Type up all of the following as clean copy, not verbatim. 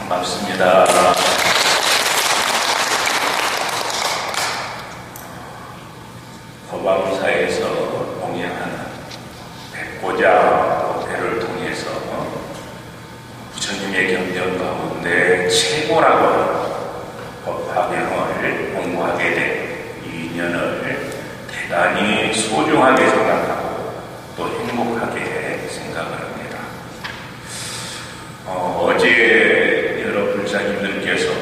반갑습니다. 법왕사에서 공양하는 백고자 배를 통해서 부처님의 경전 가운데 최고라고 하는 법화경을 공부하게 된 이 인연을 대단히 소중하게 생각하고 또 행복하게 생각을 합니다. 어제 여러 불사님들께서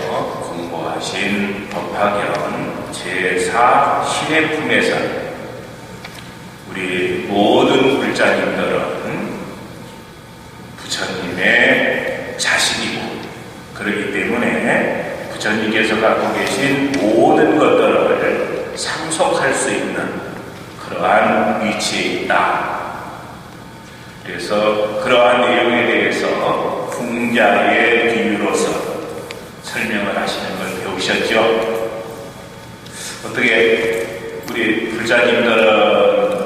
공부하신 법화경 제4 신해품에서 우리 모든 불자님들은 부처님의 자식이고, 그렇기 때문에 부처님께서 갖고 계신 모든 것들을 상속할 수 있는 그러한 위치에 있다. 그래서 그러한 내용에 대해서 풍자의 비유로서 설명을 하시는 걸 배우셨죠? 어떻게 우리 불자님들은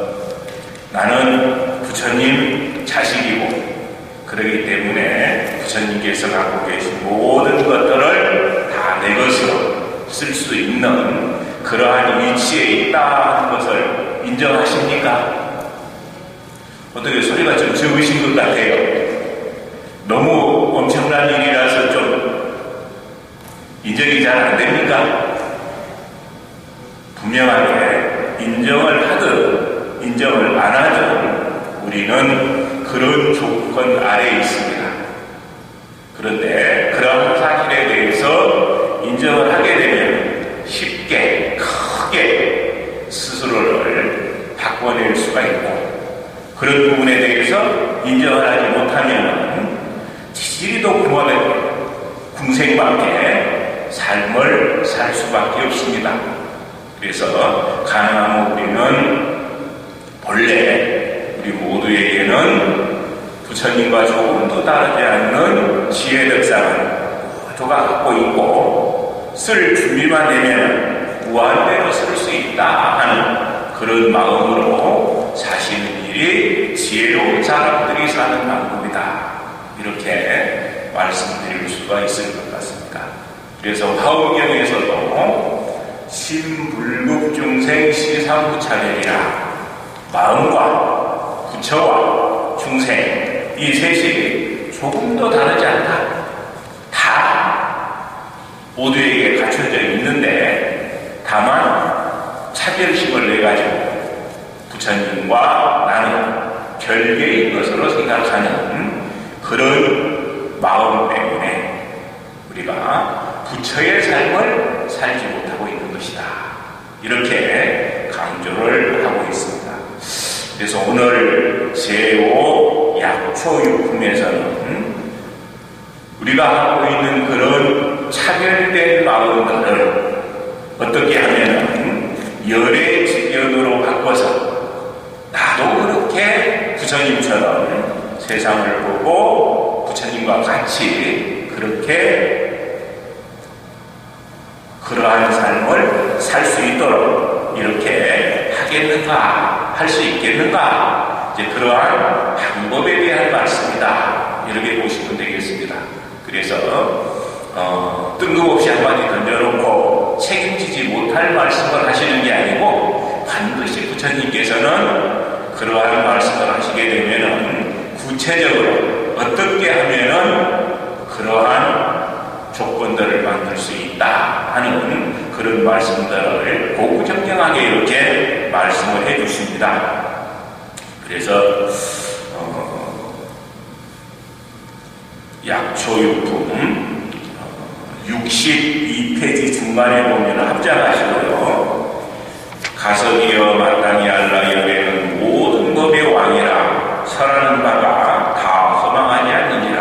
나는 부처님 자식이고, 그렇기 때문에 부처님께서 갖고 계신 모든 것들을 다 내 것으로 쓸 수 있는 그러한 위치에 있다 하는 것을 인정하십니까? 어떻게 소리가 좀 적으신 것 같아요. 너무 엄청난 일이라서 좀 인정이 잘 안 됩니까? 분명하게 인정을 하든 인정을 안 하든 우리는 그런 조건 아래에 있습니다. 그런데 그런 사실에 대해서 인정을 하게 되면 쉽게 크게 스스로를 바꿔낼 수가 있고, 그런 부분에 대해서 인정을 하지 못하면 지지리도 궁생밖에 삶을 살 수밖에 없습니다. 그래서 가능하면 우리는 본래 우리 모두에게는 부처님과 조금도 다르지 않는 지혜력상을 모두가 갖고 있고, 쓸 준비만 되면 무한대로 쓸 수 있다 하는 그런 마음으로 사시는 일이 지혜로운 사람들이 사는 방법이다, 이렇게 말씀드릴 수가 있을 것 같습니다. 그래서 화엄경에서도 신불급중생 시상부차별이라, 마음과 부처와 중생 이 셋이 조금도 다르지 않다, 다 모두에게 갖춰져 있는데 다만 차별심을 내가지고 부처님과 나는 별개인 것으로 생각하는 그런 마음 때문에 우리가 부처의 삶을 살지 못하고 있는 것이다, 이렇게 강조를 하고 있습니다. 그래서 오늘 제5 약초육품에서는 우리가 하고 있는 그런 차별된 마음들을 어떻게 하면 열의 직연으로 바꿔서 나도 그렇게 부처님처럼 세상을 보고 부처님과 같이 그렇게 그러한 삶을 살 수 있도록 이렇게 하겠는가, 할 수 있겠는가, 이제 그러한 방법에 대한 말씀이다, 이렇게 보시면 되겠습니다. 그래서 뜬금없이 한마디 던져놓고 책임지지 못할 말씀을 하시는 게 아니고, 반드시 부처님께서는 그러한 말씀을 하시게 되면은 구체적으로 어떻게 하면은 그러한 조건들을 만들 수 있다 하는 그런 말씀들을 고구정정하게 이렇게 말씀을 해주십니다. 그래서 약초육품 62페이지 중간에 보면 합장하시고요. 가석이여 마땅히 알라 여래는 모든 법의 왕이라 설하는 바가 다 허망하지 않느니라.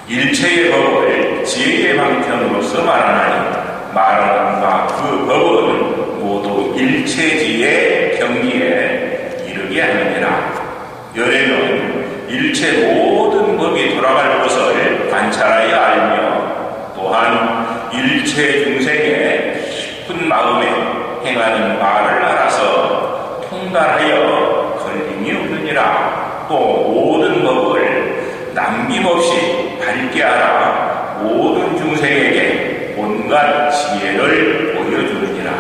일체의 법을 지혜의 방편으로서 말하나니 말하는 바 그 법은 모두 일체지의 경지에 이르게 하느니라. 열애는 일체 모든 법이 돌아갈 것을 관찰하여 알며, 또한 일체 중생의 깊은 마음에 행하는 말을 알아서 통달하여 걸림이 없느니라. 또 모든 법을 남김없이 밝게 알아 모든 중생에게 온갖 지혜를 보여주느니라.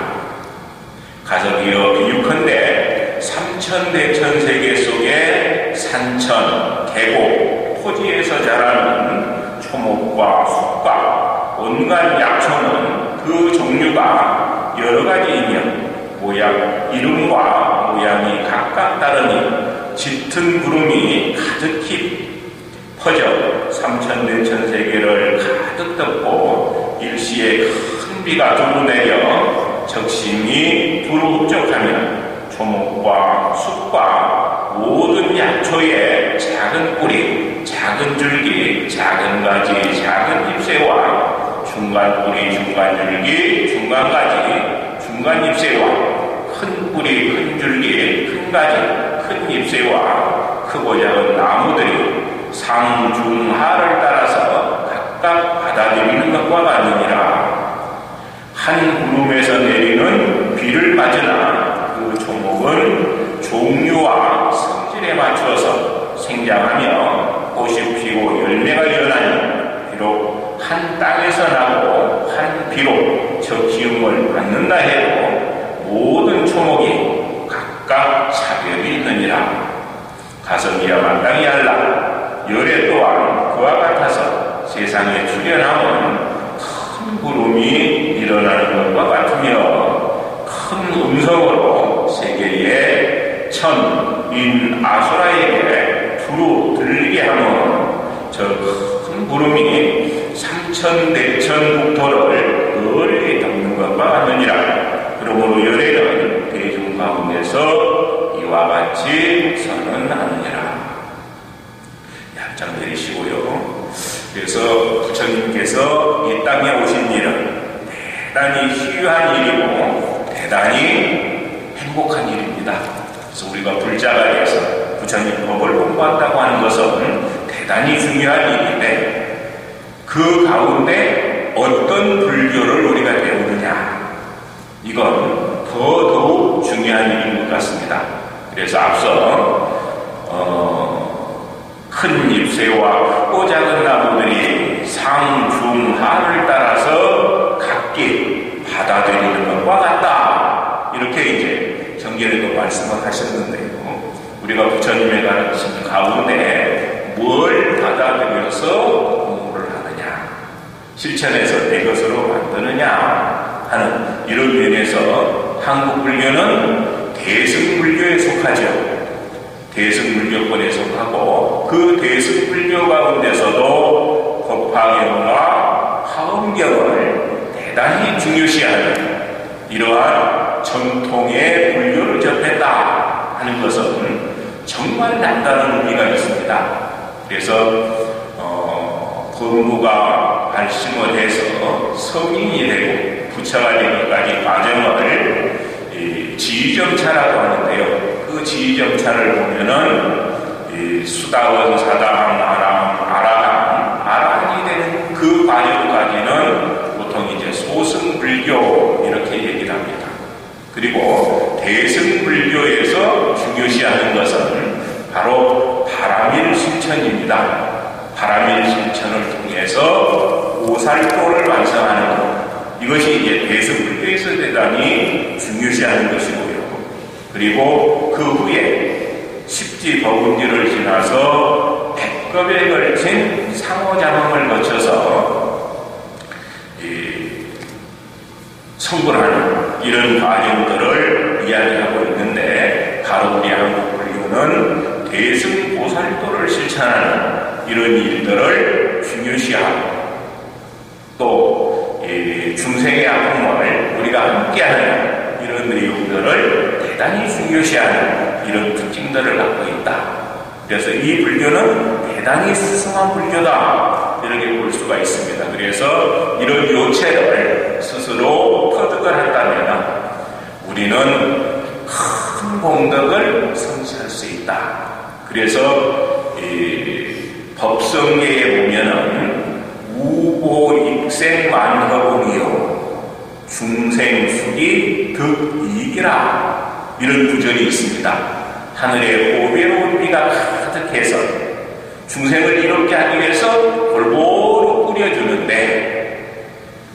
가석이여 비유컨대 삼천대천세계 속에 산천, 계곡, 토지에서 자라는 초목과 숲과 온갖 약초는 그 종류가 여러 가지이며 이름과 모양이 각각 다르니 짙은 구름이 가득히 퍼져 삼천대천세계를 가득 덮고 일시에 큰 비가 두루 내려 적심이 두루 흡족하면 초목과 숲과 모든 약초의 작은 뿌리, 작은 줄기, 작은 가지, 작은 잎새와 중간 뿌리, 중간 줄기, 중간 가지, 중간 잎새와 큰 뿌리, 큰 줄기, 큰 가지, 큰 잎새와 크고 작은 나무들이 상, 중, 하를 따라서 각각 받아들이는 것과 같으니라. 한 구름에서 내리는 비를 맞으나 그 초목은 종류와 성질에 맞춰서 생장하며 꽃이 피고 열매가 연하니 비록 한 땅에서 나고 한 비로 저 기움을 받는다 해도 모든 초목이 각각 차별이 있느니라. 가성이야 마땅히 알라. 열애 또한 그와 같아서 세상에 출현하면 큰 구름이 일어나는 것과 같으며 큰 음성으로 세계의 천, 인, 아수라에게 두루 들리게 하면 저 큰 구름이 삼천대천 국토를 널리 덮는 것과 같느니라. 그러므로 열애는 대중 가운데서 이와 같이 선언하느니라. 약장 내리시고요. 그래서 부처님께서 이 땅에 오신 일은 대단히 희귀한 일이고 대단히 행복한 일입니다. 그래서 우리가 불자가 돼서 부처님 법을 공부한다고 하는 것은 대단히 중요한 일인데 그 가운데 어떤 불교를 우리가 배우느냐, 이건 더더욱 중요한 일인 것 같습니다. 그래서 앞서 큰 잎새와 크고 작은 나무들이 상, 중, 하를 따라서 각기 받아들이는 것과 같다. 이렇게 이제 정결에도 말씀을 하셨는데요. 우리가 부처님의 가르침 가운데 뭘 받아들여서 공부를 하느냐, 실천해서 내 것으로 만드느냐 하는 이런 면에서 한국 불교는 대승불교에 속하죠. 대승불교권에 속하고 그 대승불교 가운데서도 법화경과 화엄경을 대단히 중요시하는 이러한 전통의 불교를 접했다 하는 것은 정말 남다른 의미가 있습니다. 그래서 법무가 발심을 해서 성인이 되고 부처가 되기까지 과정을 지휘정차라고 하는데요. 그 지휘정차를 보면은 수다원, 사다함, 아라함이 되는 그 과정까지는 보통 이제 소승불교 이렇게 얘기를 합니다. 그리고 대승불교에서 중요시하는 것은 바로 바라밀실천입니다. 바라밀실천을 통해서 오살도를 완성하는 것, 이것이 이제 대승불교에서 대단히 중요시하는 것이고요. 그리고 그 후에 십지법운지를 지나서 100급에 걸친 상호작용을 거쳐서 성불하는 이런 과정들을 이야기하고 있는데, 바로 우리 한국 불교는 대승보살도를 실천하는 이런 일들을 중요시하고 또 중생의 아픔을 우리가 함께하는 이런 내용들을 대단히 중요시하는 이런 특징들을 갖고 있다. 그래서 이 불교는 대단히 스승한 불교다, 이렇게 볼 수가 있습니다. 그래서 이런 요체를 스스로 터득을 한다면 우리는 큰 공덕을 성취할 수 있다. 그래서 법성계에 보면은 우보익생만허공이요 중생수기 득이익이라, 이런 구절이 있습니다. 하늘에 보배로운 비가 가득해서 중생을 이롭게 하기 위해서 골고루 뿌려주는데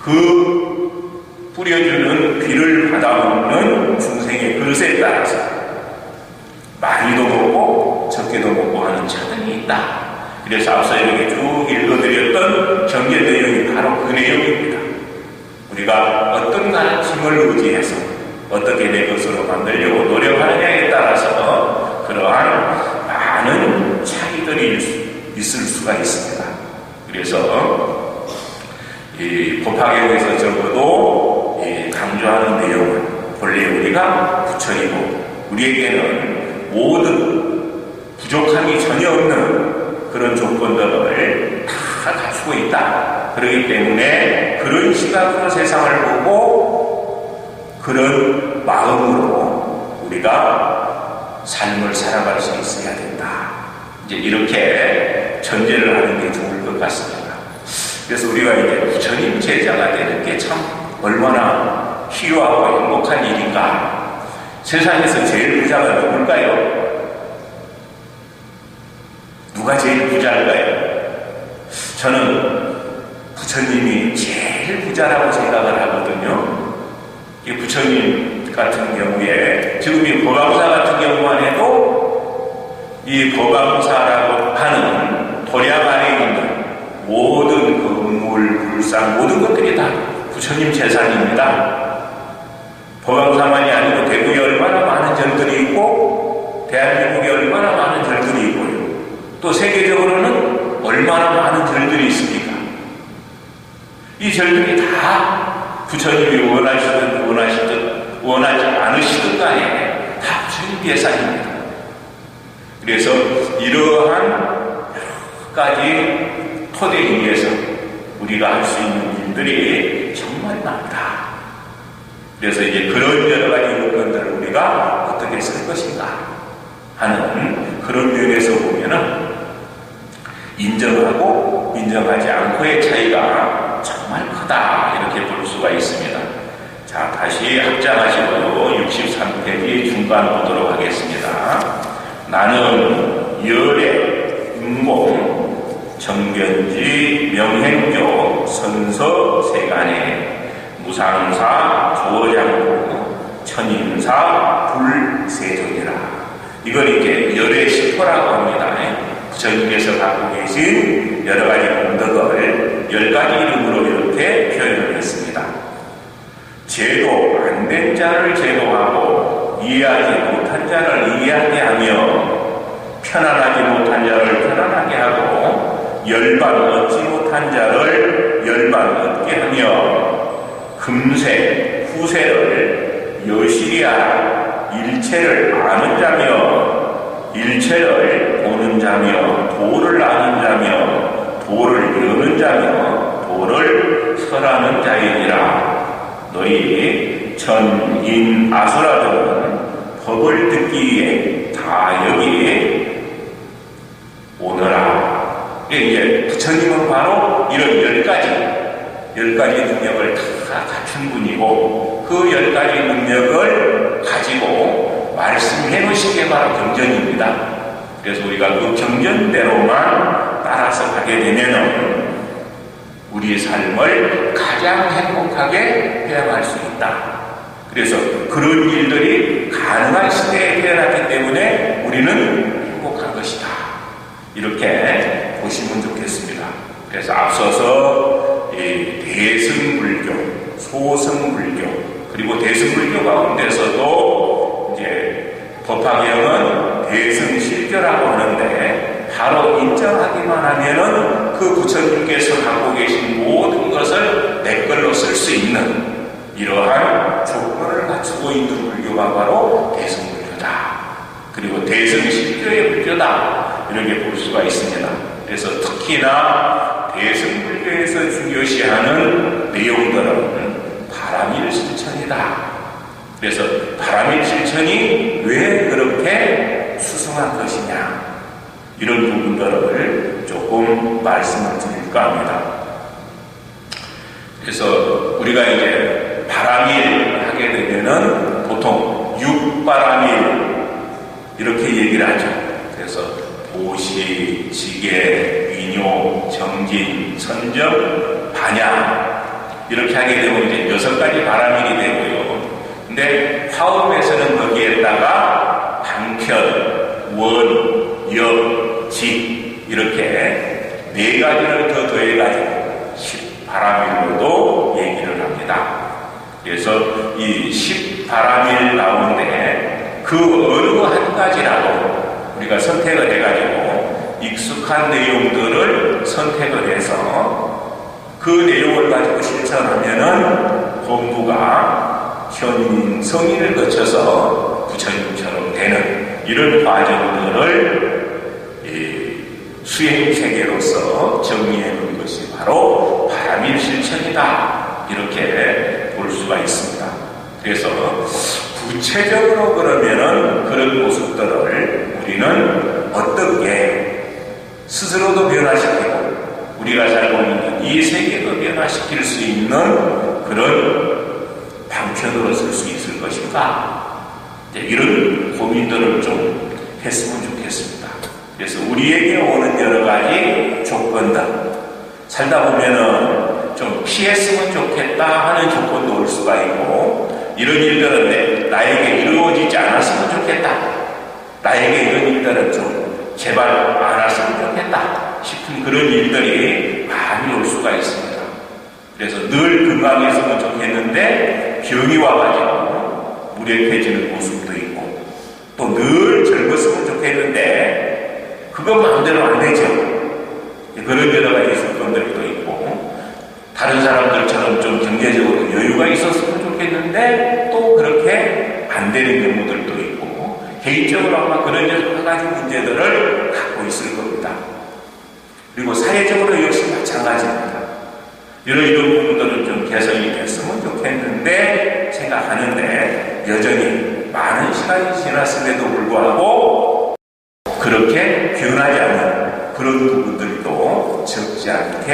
그 뿌려주는 비를 받아먹는 중생의 그릇에 따라서 많이도 먹고 적게도 먹고 하는 차등이 있다. 그래서 앞서 이렇게 쭉 읽어드렸던 경제 내용이 바로 그 내용입니다. 우리가 어떤 힘을 의지해서 어떻게 내 것으로 만들려고 노력하느냐에 따라서 그러한 많은 차이들이 있을 수가 있습니다. 그래서 이 법화경에서 적어도 강조하는 내용은 본래 우리가 부처이고 우리에게는 모든 부족함이 전혀 없는 그런 조건들을 다 갖추고 있다. 그렇기 때문에 그런 시각으로 세상을 보고 그런 마음으로 우리가 삶을 살아갈 수 있어야 된다. 이제 이렇게 전제를 하는 게 좋을 것 같습니다. 그래서 우리가 이제 부처님 제자가 되는 게 참 얼마나 희유하고 행복한 일인가. 세상에서 제일 부자가 누굴까요? 누가 제일 부자일까요? 저는 부처님이 제일 부자라고 생각을 하거든요. 이 부처님 같은 경우에 지금 이 법왕사 같은 경우만 해도 이 법왕사라고 하는 도량 안에 있는 모든 건물, 불상 모든 것들이 다 부처님 재산입니다. 법왕사만이 아니고 대구에 얼마나 많은 절들이 있고 대한민국에 얼마나 많은 절들이 있고요. 또 세계적으로는 얼마나 많은 절들이 있습니까? 이 절들이 다 부처님이 원하시든 원하지 않으시든 간에 다 부처님 예산입니다. 그래서 이러한 여러 가지 토대 위에서 우리가 할 수 있는 일들이 정말 많다. 그래서 이제 그런 여러 가지 요건들을 우리가 어떻게 쓸 것인가 하는 그런 면에서 보면은 인정하고 인정하지 않고의 차이가 정말 크다. 이렇게 볼 수가 있습니다. 자, 다시 합장하시고요. 63페이지 중간 보도록 하겠습니다. 나는 열애, 음공, 정견지, 명행교, 선서, 세간에, 무상사, 조장고, 천인사, 불세종이라. 이걸 이제 열애 시포라고 합니다. 부처님께서 갖고 계신 여러 가지功德을 10가지 이름으로 이렇게 표현을 했습니다. 제도 안 된 자를 제도하고 이해하지 못한 자를 이해하게 하며 편안하지 못한 자를 편안하게 하고 열반 얻지 못한 자를 열반 얻게 하며 금세 후세를 여실히 하라. 일체를 아는 자며 일체를 보는 자며 도를 아는 자며 도를 여는 자며 도를 설하는 자이니라. 너희 전, 인, 아수라들은 법을 듣기 위해 다 여기 오너라. 이제 부처님은 바로 이런 10가지 능력을 다 갖춘 분이고 그 10가지 능력을 가지고 말씀해 놓으신 게 바로 경전입니다. 그래서 우리가 그 경전대로만 따라서 가게 되면 우리의 삶을 가장 행복하게 해야할 수 있다. 그래서 그런 일들이 가능한 시대에 태어났기 때문에 우리는 행복한 것이다. 이렇게 보시면 좋겠습니다. 그래서 앞서서 대승불교, 소승불교, 그리고 대승불교 가운데서도 이제 법화경은 대승실교라고 하는데 바로 인정하기만 하면은 그 부처님께서 갖고 계신 모든 것을 내 걸로 쓸 수 있는 이러한 조건을 갖추고 있는 불교가 바로 대승불교다. 그리고 대승실교의 불교다. 이렇게 볼 수가 있습니다. 그래서 특히나 대승불교에서 중요시하는 내용들은 바람일 실천이다. 그래서 바람일 실천이 왜 그렇게 수승한 것이냐, 이런 부분들을 조금 말씀을 드릴까 합니다. 그래서 우리가 이제 바람일 하게 되면은 보통 육바람일 이렇게 얘기를 하죠. 그래서 도시, 지계, 위뇨, 정진, 선정, 반야 이렇게 하게 되면 이제 6가지 바라밀이 되고요. 근데 화음에서는 거기에다가 방편, 원, 역, 직 이렇게 4가지를 더 더해가지고 10바라밀로도 얘기를 합니다. 그래서 이 10바라밀 가운데 그 어느 한 가지라도 우리가 선택을 해가지고 익숙한 내용들을 선택을 해서 그 내용을 가지고 실천하면은 공부가 현인, 성인을 거쳐서 부처님처럼 되는 이런 과정들을 수행 세계로서 정리해 놓은 것이 바로 바라밀 실천이다. 이렇게 볼 수가 있습니다. 그래서 구체적으로 그러면은 그런 모습들을 우리는 어떻게 스스로도 변화시키고 우리가 살고 있는 이 세계도 변화시킬 수 있는 그런 방편으로 쓸 수 있을 것인가? 이런 고민들을 좀 했으면 좋겠습니다. 그래서 우리에게 오는 여러 가지 조건들, 살다 보면은 좀 피했으면 좋겠다 하는 조건도 올 수가 있고, 이런 일들은 나에게 이루어지지 않았으면 좋겠다, 나에게 이런 일들은 좀 제발 안 왔으면 좋겠다 싶은 그런 일들이 많이 올 수가 있습니다. 그래서 늘 건강했으면 좋겠는데 병이 와가지고 무력해지는 모습도 있고, 또 늘 젊었으면 좋겠는데 그건 마음대로 안 되죠. 그런 여러 가지 조건들도 있고, 다른 사람들처럼 좀 경제적으로 여유가 있었으면 좋겠는데 또 그렇게 안 되는 경우들도 있고, 개인적으로 아마 그런 여러 가지 문제들을 갖고 있을 겁니다. 그리고 사회적으로 역시 마찬가지입니다. 이런 부분들은 좀 개선이 됐으면 좋겠는데 생각하는데 여전히 많은 시간이 지났음에도 불구하고 그렇게 변하지 않는 그런 부분들도 적지 않게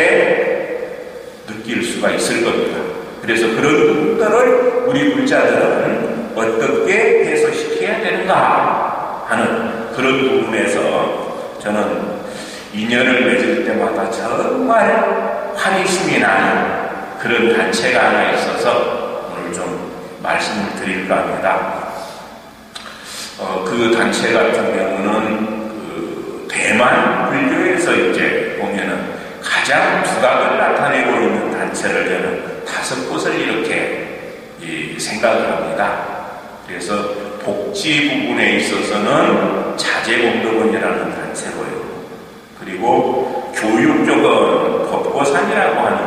느낄 수가 있을 겁니다. 그래서 그런 부분들을 우리 불자들은 어떻게 해소시켜야 되는가 하는 그런 부분에서 저는 인연을 맺을 때마다 정말 환희심이 나는 그런 단체가 하나 있어서 오늘 좀 말씀을 드릴까 합니다. 그 단체 같은 경우는 대만 불교에서 이제 보면은 가장 두각을 나타내고 있는 단체를 저는 5곳을 이렇게 생각을 합니다. 그래서 복지 부분에 있어서는 자제공덕원이라는 단체고요. 그리고 교육 쪽은 법보산이라고 하는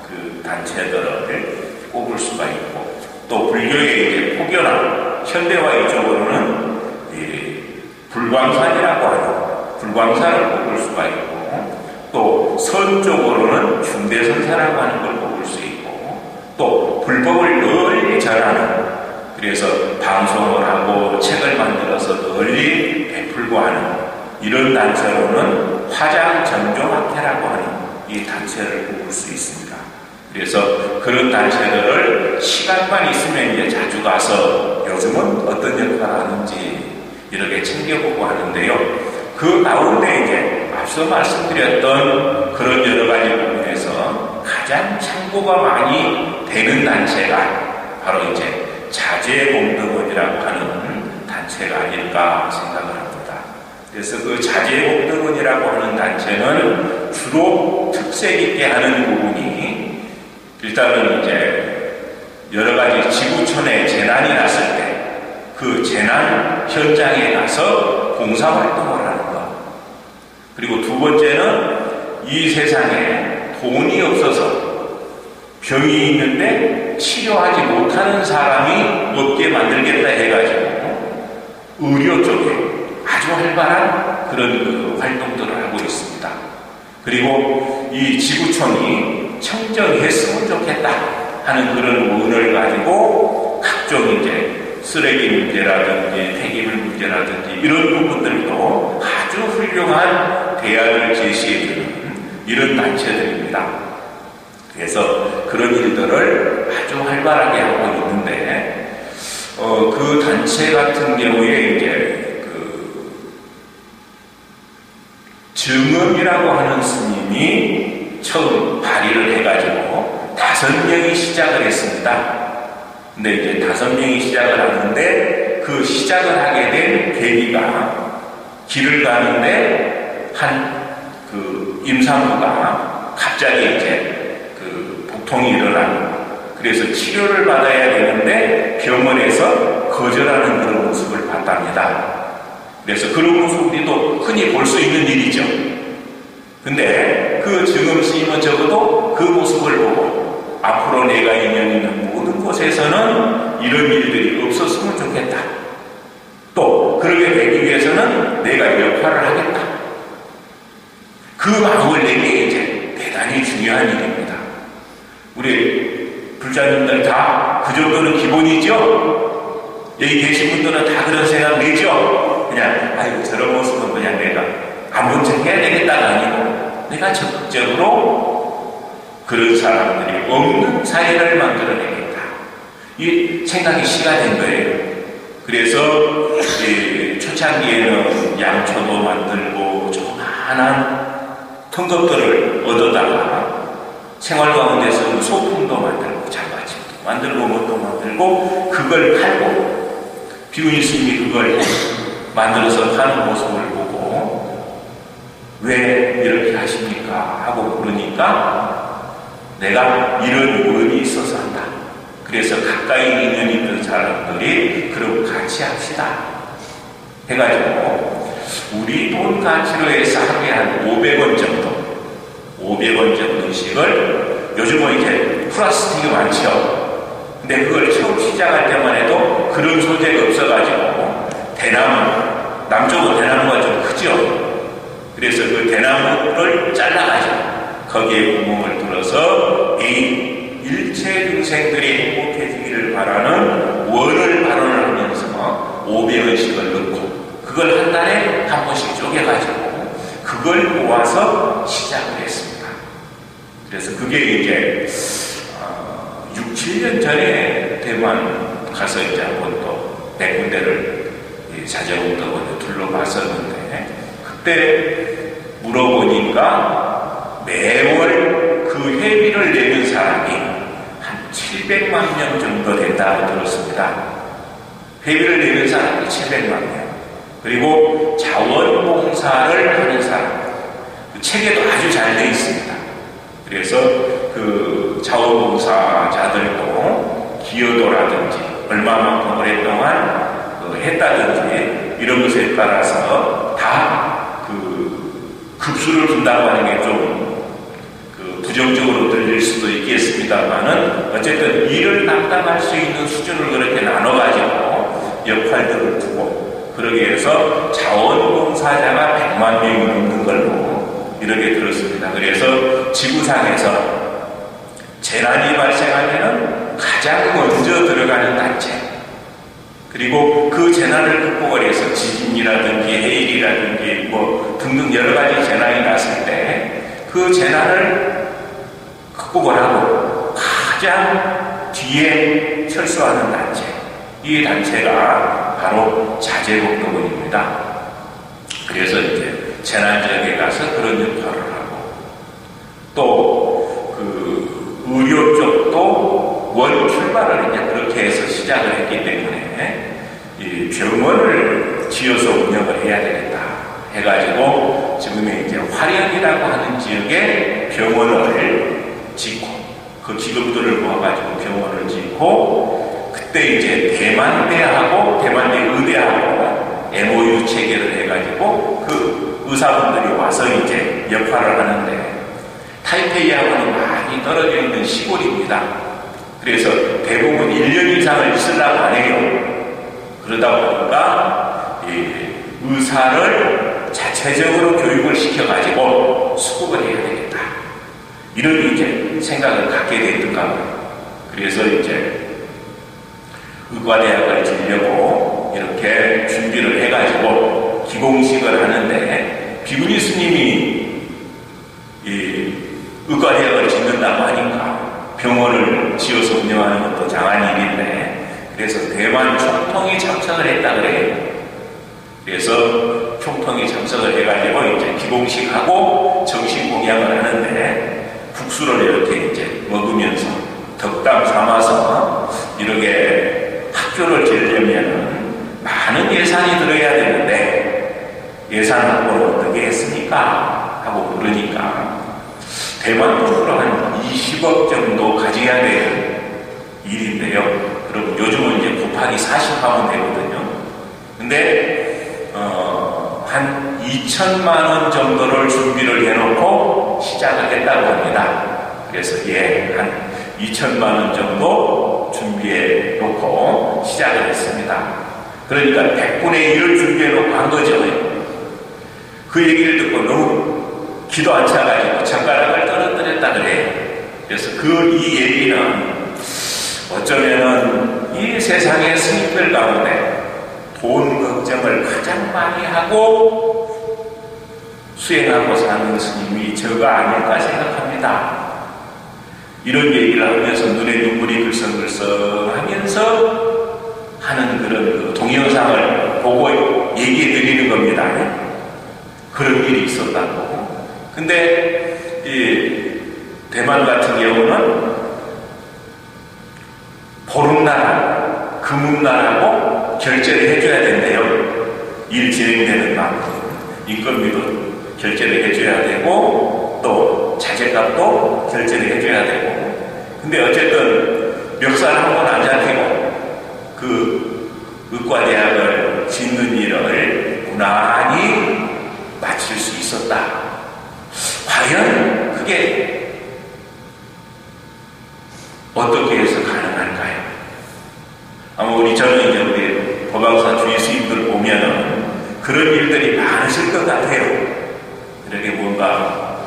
그 단체들을 꼽을 수가 있고, 또 불교의 이제 포교나 현대화 이쪽으로는 불광산이라고 하는 불광산을 꼽을 수가 있고, 또 선 쪽으로는 중대선사라고 하는 걸 꼽을 수 있고, 또 불법을 널리 전하는, 그래서 방송을 하고 책을 만들어서 널리 베풀고 하는 이런 단체로는 화장정종학회라고 하는 이 단체를 꼽을 수 있습니다. 그래서 그런 단체들을 시간만 있으면 이제 자주 가서 요즘은 어떤 역할을 하는지 이렇게 챙겨보고 하는데요. 그 가운데 이제 앞서 말씀드렸던 그런 여러 가지 부분에서 가장 참고가 많이 되는 단체가 바로 이제 자제공덕원이라고 하는 단체가 아닐까 생각을 합니다. 그래서 그 자제공덕원이라고 하는 단체는 주로 특색 있게 하는 부분이, 일단은 이제 여러 가지 지구촌에 재난이 났을 때 그 재난 현장에 가서 봉사활동을 하는 것. 그리고 두 번째는 이 세상에 돈이 없어서 병이 있는데 치료하지 못하는 사람이 없게 만들겠다 해가지고 의료 쪽에 아주 활발한 그런 활동들을 하고 있습니다. 그리고 이 지구촌이 청정했으면 좋겠다 하는 그런 의원을 가지고 각종 이제 쓰레기 문제라든지 폐기물 문제라든지 이런 부분들도 아주 훌륭한 대안을 제시해주는 이런 단체들입니다. 그래서 그런 일들을 아주 활발하게 하고 있는데, 그 단체 같은 경우에 이제 증엄이라고 하는 스님이 처음 발의를 해가지고 5명이 시작을 했습니다. 근데 이제 5명이 시작을 하는데 그 시작을 하게 된 계기가 길을 가는데 그 임산부가 갑자기 이제 그 복통이 일어나는, 그래서 치료를 받아야 되는데 병원에서 거절하는 그런 모습을 봤답니다. 그래서 그런 모습 우리도 흔히 볼 수 있는 일이죠. 근데 그 증엄 스님은 적어도 그 모습을 보고 앞으로 내가 인연 있는 모든 곳에서는 이런 일들이 없었으면 좋겠다. 또 그러게 되기 위해서는 내가 역할을 하겠다. 그 마음을 내기에 이제 대단히 중요한 일입니다. 우리 불자님들 다 그 정도는 기본이죠? 여기 계신 분들은 다 그런 생각 내죠? 그냥 아이고 저런 모습은 그냥 내가 안 본 척 해야 되겠다가 아니고 내가 적극적으로 그런 사람들이 없는 사회를 만들어내겠다. 이 생각이 시가 된 거예요. 그래서 초창기에는 양초도 만들고 조그마한 텅겁들을 얻어다가 생활 가운데서 소품도 만들고 장바지도 만들고 뭣도 만들고 그걸 팔고 비구니 스님이 그걸 만들어서 파는 모습을 보고 왜 이렇게 하십니까? 하고 그러니까 내가 이런 원이 있어서 한다. 그래서 가까이 인연 있는 사람들이 그럼 같이 합시다 해가지고 우리 돈 가치로 해서 하루에 한 500원 정도 500원 정도씩을 요즘은 이제 플라스틱이 많죠. 근데 그걸 처음 시작할 때만 해도 그런 소재가 없어가지고 대나무, 남쪽은 대나무가 좀 크죠. 그래서 그 대나무를 잘라가지고 거기에 구멍을 뚫어서 이 일체 중생들이 행복해지기를 바라는 원을 발언을 하면서 500원씩을 넣고 그걸 한 달에 한 번씩 쪼개가지고 그걸 모아서 시작을 했습니다. 그래서 그게 이제 6, 7년 전에 대만 가서 이제 한번 또 100군데를 자전거원에 둘러봤었는데 그때 물어보니까 매월 그 회비를 내는 사람이 한 700만 명 정도 된다고 들었습니다. 회비를 내는 사람이 700만 명. 그리고 자원봉사를 하는 사람. 그 책에도 아주 잘 되어 있습니다. 그래서 그 자원봉사자들도 기여도라든지 얼마만큼 오랫동안 했다든지 이런 것에 따라서 다 그 급수를 준다고 하는 게 좀 부정적으로 들릴 수도 있겠습니다만은 어쨌든 일을 감당할 수 있는 수준을 그렇게 나눠가지고 역할들을 두고 그러기 위해서 자원봉사자가 100만 명이 넘는 걸로 이렇게 들었습니다. 그래서 지구상에서 재난이 발생하면 가장 먼저 들어가는 단체 그리고 그 재난을 극복을 해서 지진이라든지 해일이라든지 뭐 등등 여러 가지 재난이 났을 때 그 재난을 극복을 하고 가장 뒤에 철수하는 단체 이 단체가 바로 자재복도원입니다. 그래서 이제 재난 지역에 가서 그런 역할을 하고 또 그 의료 쪽도 원 출발을 이제 그렇게 해서 시작을 했기 때문에 이 병원을 지어서 운영을 해야 되겠다 해가지고 지금의 이제 화령이라고 하는 지역에 병원을 짓고 그 기금들을 모아가지고 병원을 짓고 그때 이제 대만대하고 대만대 의대하고 MOU 체결을 해가지고 그 의사분들이 와서 이제 역할을 하는데 타이페이하고는 많이 떨어져 있는 시골입니다. 그래서 대부분 1년 이상을 있으려고 안 해요. 그러다 보니까 의사를 자체적으로 교육을 시켜가지고 수급을 해야 되겠다. 이런 이제 생각을 갖게 됐던가. 그래서 이제 의과대학을 지려고 이렇게 준비를 해가지고 기공식을 하는데 비구니 스님이 이 의과대학을 짓는다고 하니까 병원을 지어서 운영하는 것도 장한 일인데 그래서 대만 총통이 참석을 했다 그래요. 그래서 총통이 참석을 해가지고 이제 기공식하고 정식 공양을 하는데 국수를 이렇게 이제 먹으면서 덕담 삼아서 이렇게 학교를 지으려면 많은 예산이 들어야 되는데 예산 확보를 어떻게 했습니까? 하고 그러니까 대만 돈으로 한 20억 정도 가져야 될 일인데요. 그럼 요즘은 이제 곱하기 40하면 되거든요. 근데 한 2천만 원 정도를 준비를 해놓고 시작을 했다고 합니다. 그래서 한 2천만 원 정도 준비해 놓고 시작을 했습니다. 그러니까 100분의 1을 준비해 놓고 한 거죠. 그 얘기를 듣고 너무 기도 안 차가지고 장가락을 떨어뜨렸다 그래요. 그래서 이 얘기는 어쩌면은 이 세상의 스님들 가운데 돈 걱정을 가장 많이 하고 수행하고 사는 스님이 저가 아닐까 생각합니다. 이런 얘기를 하면서 눈에 눈물이 글썽글썽 하면서 하는 그런 동영상을 보고 얘기해 드리는 겁니다. 그런 일이 있었다고. 근데 이 대만 같은 경우는 보름날, 금음날하고 결제를 해줘야 된대요. 일 진행되는 만큼 인건비도 결제를 해줘야 되고 또 자재값도 결제를 해줘야 되고. 근데 어쨌든 멱살 한 번 안 잡히고 그 의과대학을 짓는 일을 무난히 마칠 수 있었다. 과연 그게 어떻게 해서 가능할까요? 아마 저는 이제 우리 법왕사 주의 스님들 보면은 그런 일들이 많으실 것 같아요. 이렇게 뭔가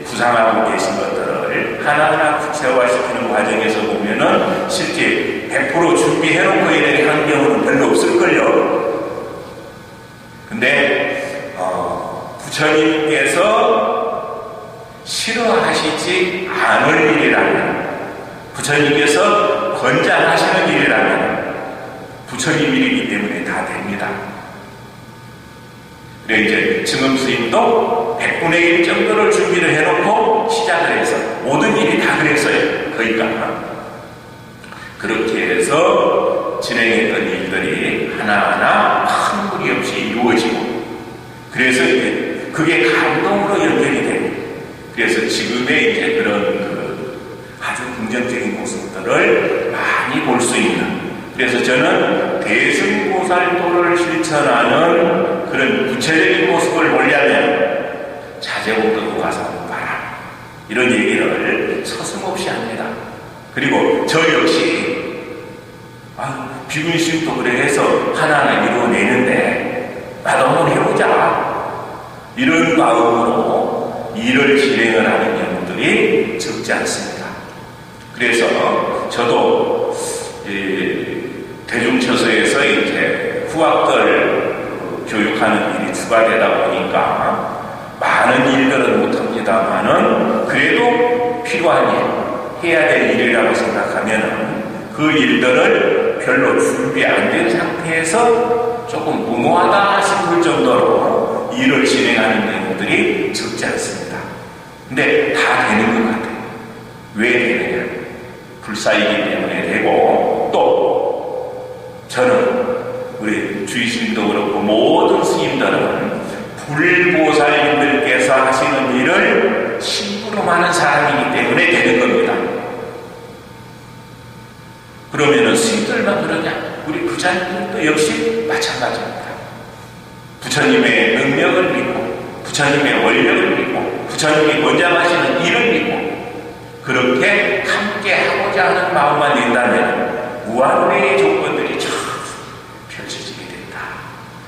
구상하고 계신 것들을 하나하나 구체화시키는 과정에서 보면은 실제 100% 준비해놓고 이렇게 하는 경우는 별로 없을걸요. 근데 부처님께서 싫어하시지 않을 일이라면, 부처님께서 권장하시는 일이라면 부처님 일이기 때문에 다 됩니다. 그래 이제 증엄스님도 100분의 1 정도를 준비를 해놓고 시작을 해서 모든 일이 다 그랬어요. 그러니까 그렇게 해서 진행했던 일들이 하나하나 큰 무리 없이 이루어지고, 그래서 이제 그게 감동으로 연결이 돼요. 그래서 지금의 이제 그런 아주 긍정적인 모습들을 많이 볼 수 있는, 그래서 저는 대승보살도를 실천하는 그런 구체적인 모습을 보려면 자제공덕으로 가서 봐라, 이런 얘기를 서슴없이 합니다. 그리고 저 역시 비군심도 그래 해서 하나하나 이루어내는데 나도 한번 해보자, 이런 마음으로 일을 진행을 하는 경우들이 적지 않습니다. 그래서 저도 대중처소에서 이제 후학들 교육하는 일이 추가되다 보니까 많은 일들은 못합니다만은 그래도 필요한 일, 해야 될 일이라고 생각하면 그 일들을 별로 준비 안 된 상태에서 조금 무모하다 싶을 정도로 일을 진행하는 경우들이 적지 않습니다. 근데 다 되는 것 같아요. 왜 되느냐? 불사이기 때문에 되고, 또 저는 우리 주의스님도 그렇고 모든 스님들은 불보살님들께서 하시는 일을 심부름하는 사람이기 때문에 되는 겁니다. 그러면은 스님들만 그러냐? 우리 부처님도 역시 마찬가지입니다. 부처님의 능력을 믿고 부처님의 원력을 믿고 부처님이 권장하시는 일을 믿고 그렇게 함께 하고자 하는 마음만 낸다면 무한대의 조건들이 쫙 펼쳐지게 된다,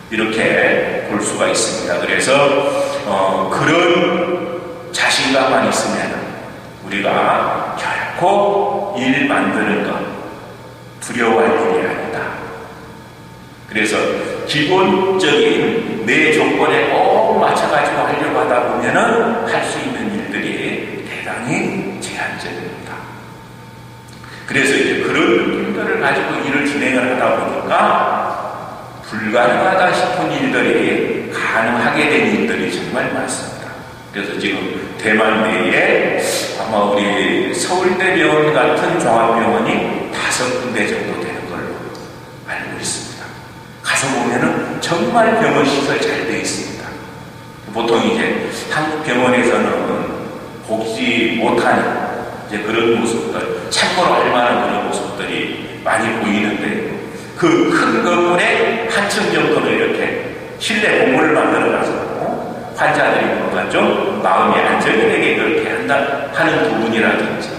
이렇게 볼 수가 있습니다. 그래서 그런 자신감만 있으면 우리가 결코 일 만드는 것 두려워할 일이 아니다. 그래서 기본적인 내 조건에 꼭 맞춰가지고 하려고 하다 보면은 할 수 있는 일들이 대단히 제한적입니다. 그래서 이제 그런 느낌들을 가지고 일을 진행을 하다 보니까 불가능하다 싶은 일들이 가능하게 된 일들이 정말 많습니다. 그래서 지금 대만 내에 아마 우리 서울대병원 같은 종합병원이 5군데 정도 되는 걸로 알고 있습니다. 가서 보면은 정말 병원 시설 잘 되어 있습니다. 보통 이제 한국 병원에서는 보지 못하는 이제 그런 모습들, 참고로 할 만한 그런 모습들이 많이 보이는데, 그 큰 건물에 한 층 정도를 이렇게 실내 공원을 만들어가지고 환자들이 뭔가 좀 마음이 안정이 되게 그렇게 한다 하는 부분이라든지,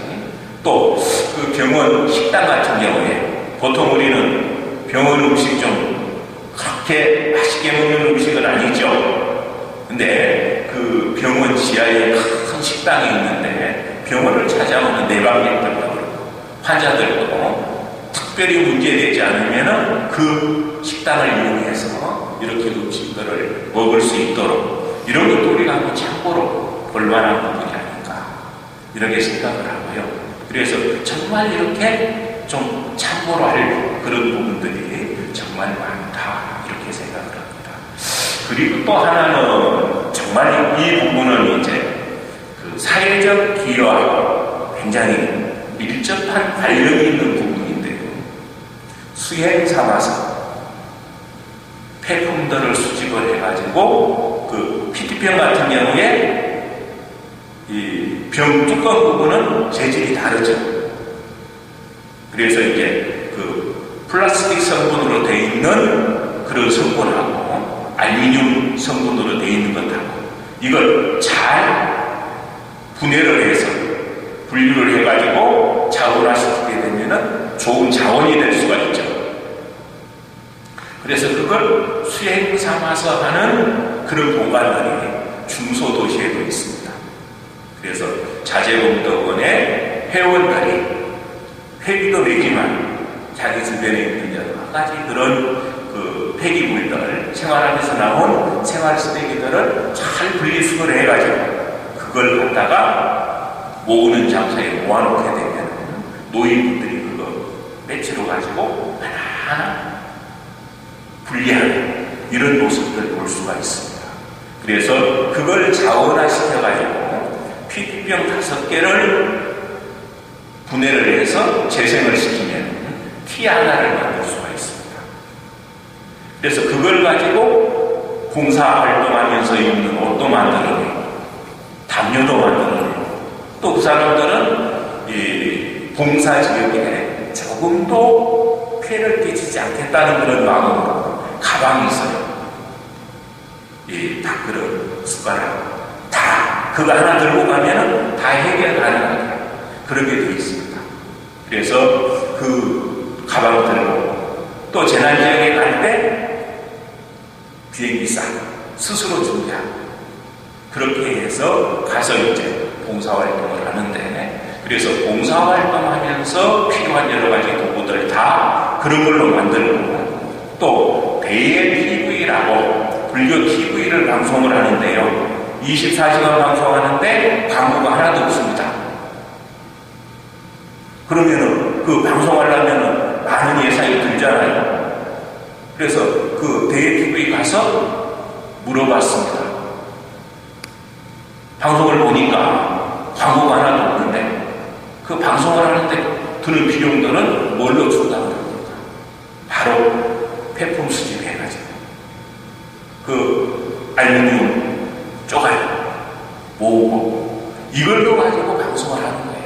또 그 병원 식당 같은 경우에 보통 우리는 병원 음식 좀 그렇게 맛있게 먹는 음식은 아니죠. 근데 그 병원 지하에 큰 식당이 있는데 병원을 찾아오는 내방객들도 그렇고 환자들도 특별히 문제되지 않으면 그 식당을 이용해서 이렇게 음식들을 먹을 수 있도록, 이런 것도 우리가 한번 참고로 볼만한 부분이 아닌가 이렇게 생각을 하고요. 그래서 정말 이렇게 좀 참고로 할 그런 부분들이 정말 많다 이렇게 생각을 합니다. 그리고 또 하나는 정말 이 부분은 이제 그 사회적 기여하고 굉장히 밀접한 관련이 있는 부분인데요. 수행 삼아서 폐품들을 수집을 해가지고 그 PT병 같은 경우에 이 병 뚜껑 부분은 재질이 다르죠. 그래서 이제 그 플라스틱 성분으로 되어 있는 그런 성분하고 알루미늄 성분으로 되어 있는 것하고 이걸 잘 분해를 해서 분류를 해가지고 자원화시키게 되면은 좋은 자원이 될 수가 있죠. 그래서 그걸 수행 삼아서 하는 그런 공간들이 중소도시에도 있습니다. 그래서 자재봉덕원의 회원들이 회비도 내지만 자기 주변에 있는 여러 가지 그런 그 폐기물들, 생활하면서 나온 생활 쓰레기들을 잘 분리수거를 해가지고 그걸 갖다가 모으는 장소에 모아놓게 되면 노인분들이 그거 매치로 가지고 하나하나 분리하는 이런 모습들을 볼 수가 있습니다. 그래서 그걸 자원화시켜가지고 PT병 5개를 분해를 해서 재생을 시키면 티 하나를 만들 수가 있습니다. 그래서 그걸 가지고 봉사활동하면서 입는 옷도 만들어내고 담요도 만들어내고 또 그 사람들은 이 봉사지역에 조금도 피해를 끼치지 않겠다는 그런 마음으로 가방이 있어요. 이 밥그릇, 숟가락 다 그거 하나 들고 가면은 다 해결 가능하게 그렇게 되어 있습니다. 그래서 그 가방 들고 또 재난지역에 갈 때 비행기사 스스로 준비하고 그렇게 해서 가서 이제 봉사활동을 하는데, 그래서 봉사활동하면서 필요한 여러 가지 도구들 다 그런 걸로 만들고 또 BMTV라고 불교 TV를 방송을 하는데요. 24시간 방송하는데 광고가 하나도 없습니다. 그러면은 그 방송하려면은 많은 예산이 들잖아요. 그래서 그 대TV 가서 물어봤습니다. 방송을 보니까 광고가 하나도 없는데 그 방송을 하는데 드는 비용들은 뭘로 준다고 합니까? 바로 폐품 수집해가지고 그 알루미늄 쪼가리 모으고 이걸로 가지고 방송을 하는 거예요.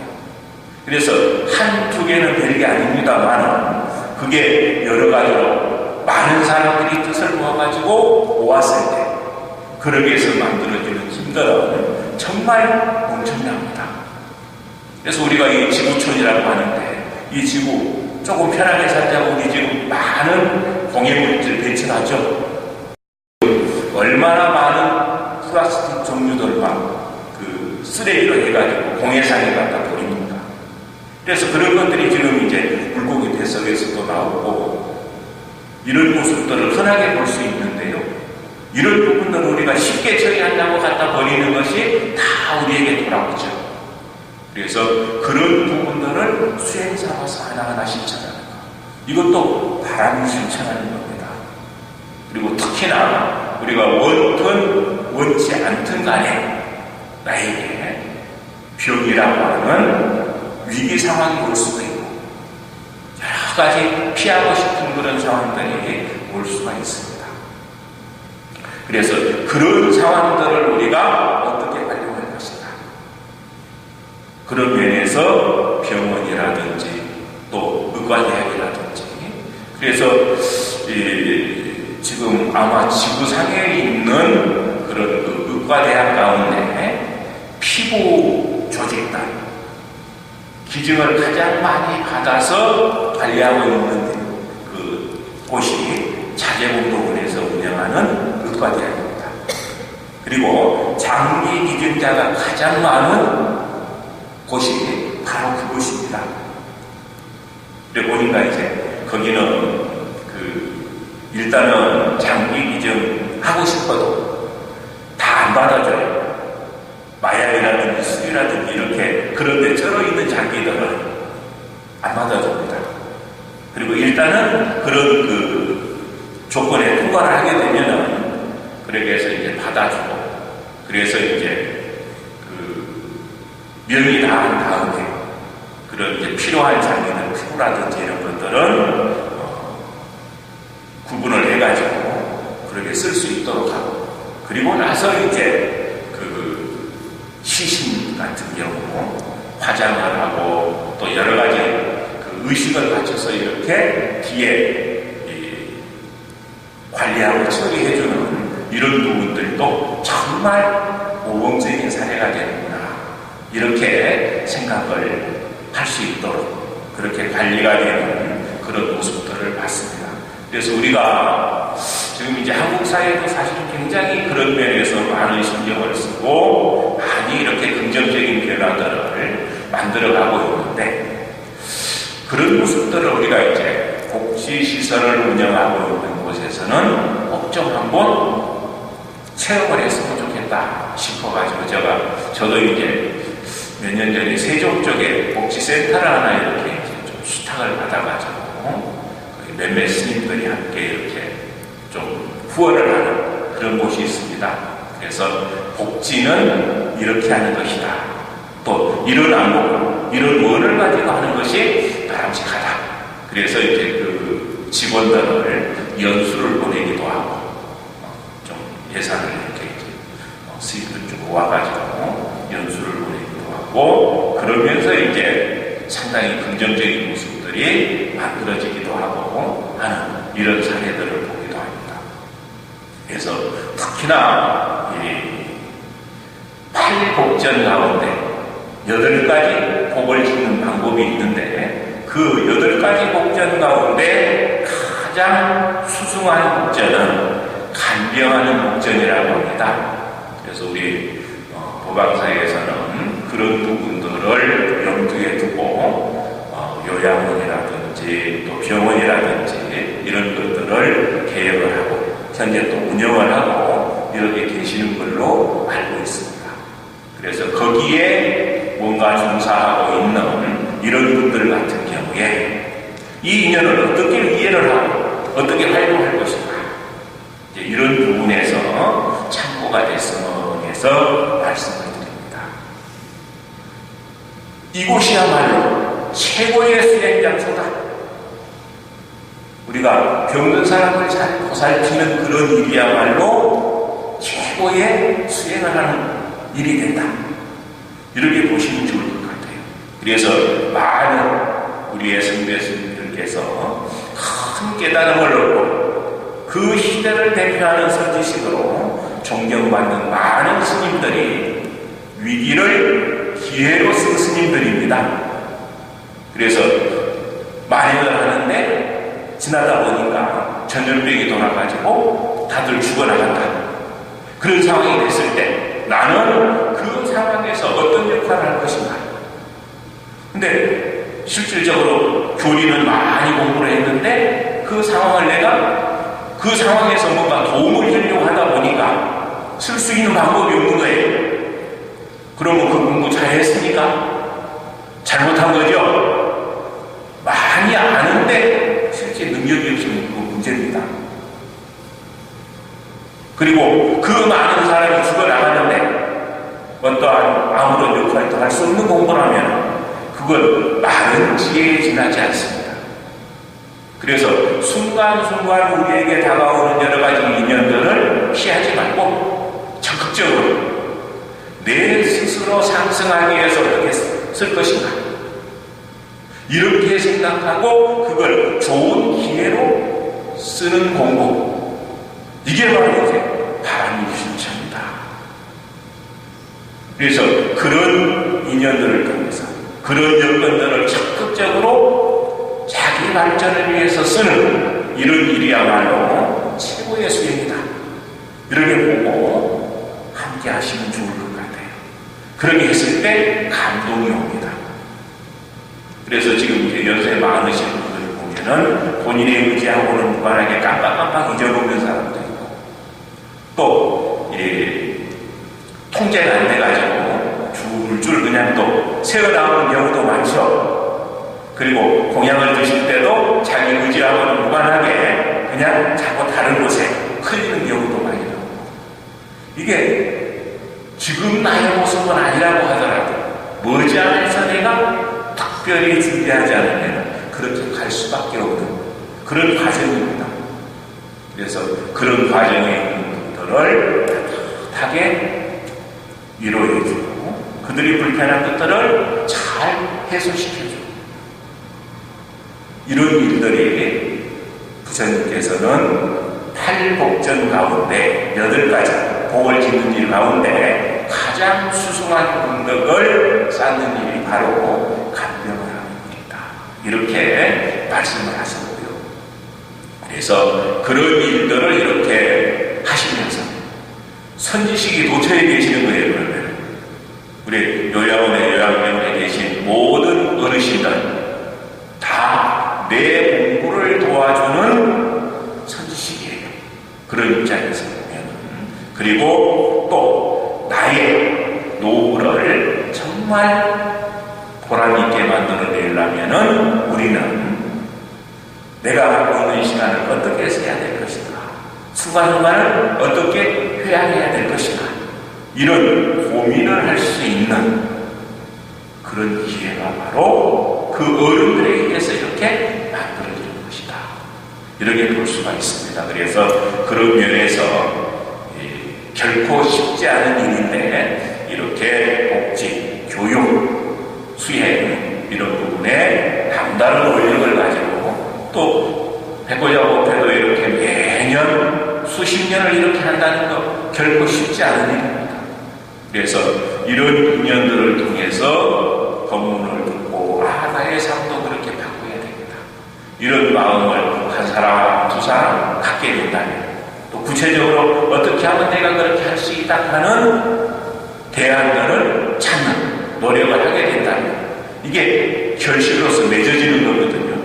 그래서 한두 개는 별게 아닙니다만 그게 여러 가지로 많은 사람들이 뜻을 모아가지고 모았을 때 그러기 위해서 만들어지는 힘들어는 정말 엄청납니다. 그래서 우리가 이 지구촌이라고 하는데 이 지구 조금 편하게 살자고 우리 지금 많은 공해물질 배출하죠. 얼마나 많은 플라스틱 종류들과 그 쓰레기로 해가지고 공해상에 갖다 버립니다. 그래서 그런 것들이 지금 이제 물고기 뱃속에서도 나오고 이런 모습들을 흔하게 볼 수 있는데요. 이런 부분들을 우리가 쉽게 처리한다고 갖다 버리는 것이 다 우리에게 돌아오죠. 그래서 그런 부분들을 수행 삼아서 하나하나 실천하는 것. 이것도 바람이 실천하는 겁니다. 그리고 특히나 우리가 원든 원치 않든 간에 나에게 병이라고 하는 위기 상황이 올 수도 있고 여러 가지 피하고 싶은 그런 상황들이 올 수가 있습니다. 그래서 그런 상황들을 우리가 어떻게 활용할 것인가. 그런 면에서 병원이라든지 또 의과대학이라든지 그래서 지금 아마 지구상에 있는 그런 의과대학 가운데 피부 조직단 기증을 가장 많이 받아서 관리하고 있는 그 곳이 자재공동원에서 운영하는 의과대학입니다. 그리고 장기 기증자가 가장 많은 곳이 바로 그곳입니다. 그래 보니까 이제 거기는 일단은 장기 기증 하고 싶어도 다 안 받아줘요. 마약이라든지 술이라든지 이렇게 그런데 쩔어있는 장기들은 안 받아줍니다. 그리고 일단은 그런 조건에 통과를 하게 되면은 그렇게 해서 이제 받아주고 그래서 이제 명이 다 한 다음에 그런 이제 필요한 장기들 피부라든지 이런 것들은 구분을 해가지고 그렇게 쓸 수 있도록 하고 그리고 나서 이제 시신 같은 경우 화장을 하고 또 여러 가지 의식을 갖춰서 이렇게 뒤에 관리하고 처리해주는 이런 부분들도 정말 모범적인 사례가 되는구나 이렇게 생각을 할 수 있도록 그렇게 관리가 되는 그런 모습들을 봤습니다. 그래서 우리가 지금 이제 한국 사회도 사실 굉장히 그런 면에서 많은 신경을 쓰고 많이 이렇게 긍정적인 변화들을 만들어가고 있는데 그런 모습들을 우리가 이제 복지시설을 운영하고 있는 곳에서는 꼭 좀 한번 체험을 했으면 좋겠다 싶어가지고 저도 이제 몇 년 전에 세종 쪽에 복지센터를 하나 이렇게 좀 수탁을 받아가지고 몇몇 스님들이 함께 이렇게 좀 후원을 하는 그런 곳이 있습니다. 그래서 복지는 이렇게 하는 것이다. 또 이런 안목, 이런 원을 가지고 하는 것이 바람직하다. 그래서 이제 그 직원들을 연수를 보내기도 하고 좀 예산을 이렇게 수입을 좀 모아가지고 연수를 보내기도 하고 그러면서 이제 상당히 긍정적인 모습들이 만들어지기도 하고 하는 이런 사례들을 보기도 합니다. 그래서 특히나 이 8복전 가운데 8가지 복을 짓는 방법이 있는데 그 8가지 복전 가운데 가장 수승한 복전은 간병하는 복전이라고 합니다. 그래서 우리 법왕사에서는 그런 부분들을 염두에 두고 요양원이라든지 또 병원이라든지 이런 것들을 개혁을 하고 현재 또 운영을 하고 이렇게 계시는 걸로 알고 있습니다. 그래서 거기에 뭔가 종사하고 있는 이런 분들 같은 경우에 이 인연을 어떻게 이해를 하고 어떻게 활용할 것인가 이제 이런 부분에서 참고가 됐으면 해서 말씀을 드립니다. 이곳이야말로 최고의 수행 장소다. 우리가 병든 사람을 잘 보살피는 그런 일이야말로 최고의 수행을 하는 일이 된다. 이렇게 보시면 좋을 것 같아요. 그래서 많은 우리의 선배님들께서 큰 깨달음을 얻고 그 시대를 대표하는 선지식으로 존경받는 많은 스님들이 위기를 기회로 쓴 스님들입니다. 그래서 만행을 하는데 지나다 보니까 전염병이 돌아가지고 다들 죽어나간다. 그런 상황이 됐을 때 나는 그 상황에서 어떤 역할을 할 것인가. 근데 실질적으로 교리는 많이 공부를 했는데 그 상황을 내가 그 상황에서 뭔가 도움을 주려고 하다 보니까 쓸 수 있는 방법이 없는 거예요. 그러면 그 공부 잘 했으니까 잘못한 거죠. 많이 아는데 실제 능력이 없으면 그 문제입니다. 그리고 그 많은 사람이 죽어나가는데 어떠한 아무런 역할도 할 수 없는 공부라면 그건 많은 지혜에 지나지 않습니다. 그래서 순간순간 우리에게 다가오는 여러 가지 인연들을 피하지 말고 적극적으로 내 스스로 상승하기 위해서 어떻게 쓸 것인가 이렇게 생각하고 그걸 좋은 기회로 쓰는 공부, 이게 바로 이제 바람이 실천입니다. 그래서 그런 인연들을 통해서 그런 여건들을 적극적으로 자기 발전을 위해서 쓰는 이런 일이야말로 최고의 수행이다. 이렇게 보고 함께 하시면 좋을 것 같아요. 그렇게 했을 때 감동이 옵니다. 그래서 지금 이제 연세 많으신 분들 보면은 본인의 의지하고는 무관하게 깜빡깜빡 잊어먹는 사람도 있고, 또 통제가 안 돼가지고 줄줄 그냥 또 새어나오는 경우도 많죠. 그리고 공양을 드실 때도 자기 의지하고는 무관하게 그냥 자꾸 다른 곳에 흘리는 경우도 많이 나오고, 이게 지금 나의 모습은 아니라고 하더라도 머지않아서 내가 특별히 준비하지 않으면 그렇게 갈 수밖에 없는 그런 과정입니다. 그래서 그런 과정에 있는 것들을 따뜻하게 위로해주고 그들이 불편한 것들을 잘 해소시켜주고, 이런 일들이 부처님께서는 8복전 가운데 8가지 복을 짓는 일 가운데 가장 수승한功德을 쌓는 일이 바로 간병을 하는 일이다. 이렇게 말씀을 하셨고요. 그래서 그런 일들을 이렇게 하시면서 선지식이 도처에 계시는 거예요. 그러면 우리 요양원에 계신 모든 어르신들 다 내 공부를 도와주는 선지식이에요. 그런 입장에서 보면. 그리고 또 나의 노후를 정말 보람있게 만들어내려면 우리는 내가 갖고 있는 시간을 어떻게 써야 될 것인가, 순간순간을 어떻게 회양해야 될 것인가, 이런 고민을 할 수 있는 그런 기회가 바로 그 어른들에 의해서 이렇게 만들어지는 것이다. 이렇게 볼 수가 있습니다. 그래서 그런 면에서 결코 쉽지 않은 일인데 이렇게 복지, 교육, 수행 이런 부분에 남다른 원력을 가지고 또 해보자 못해도 이렇게 매년 수십 년을 이렇게 한다는 거 결코 쉽지 않은 일입니다. 그래서 이런 인연들을 통해서 법문을 듣고 나의 삶도 그렇게 바꿔야 됩니다. 이런 마음을 한 사람, 두 사람 갖게 된다면, 또 구체적으로 어떻게 하면 내가 그렇게 할 수 있다 하는 대안들을 찾는 노력을 하게 된다면 이게 결실로서 맺어지는 거거든요.